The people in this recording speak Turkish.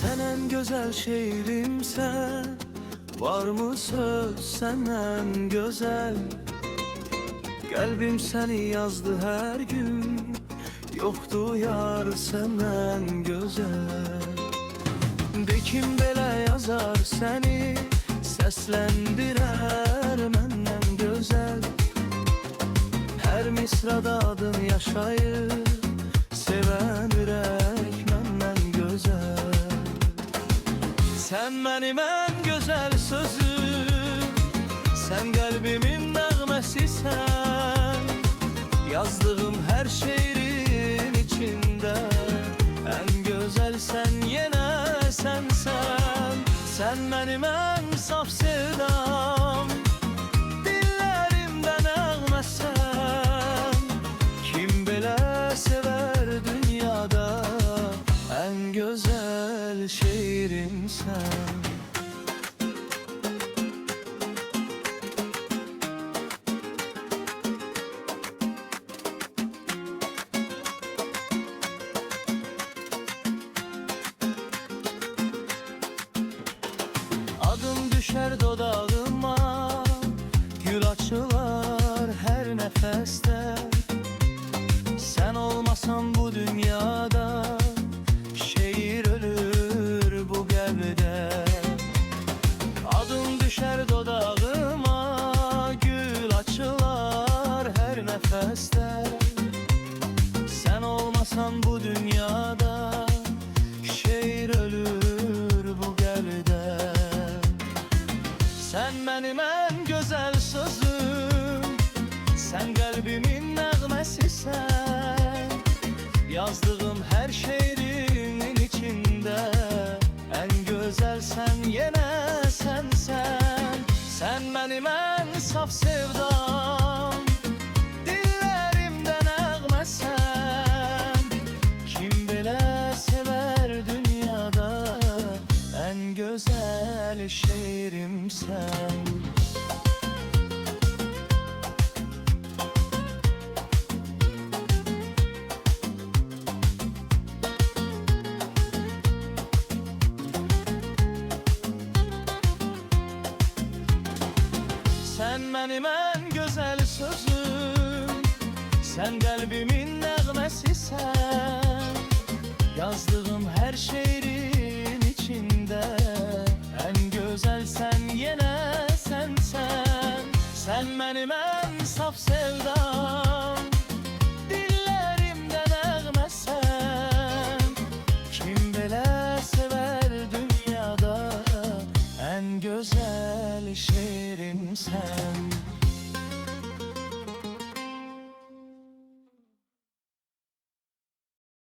Sen en güzel şiirimsen, var mı söz senden güzel? Kalbim seni yazdı her gün, yoktu yar senden güzel. De kim belə yazar seni, seslendirer menden güzel. Her misrada adın yaşayır, seven ürək menden güzel. Sen benim en güzel sözüm, sen kalbimin nəğməsisən. Yazdığım her şiirin içinde en güzel sen, yine sen. Sen benim en saf sevdam, dillerimde nəğməsən. Kim belə sever dünyada, en güzel şiirimsən. Adın düşer dodağıma, gül açılar her nefeste. Sen olmasan bu dünyada, şiir ölür bu gövde. Adın düşer dodağıma, gül açılar her nefeste. Sen olmasan bu dünyada, şiir ölür bu gövde. Sen benim en güzel sözüm, sen kalbimin nəğməsisən. Yazdığım her şiirimin içinde en güzel sen, yine sen. Sen benim en saf sevdam, dillerimde nəğməsən. Kim belə sever dünyada, en güzel şiirimsən. Sen benim en güzel sözüm, sen kalbimin nəğməsisən. Yazdığım her şiirin içinde en güzel sen, yine sen. Sen benim en saf sevdam, dillerimde nəğməsən. Kim belə sever dünyada, en güzel şiirimsən.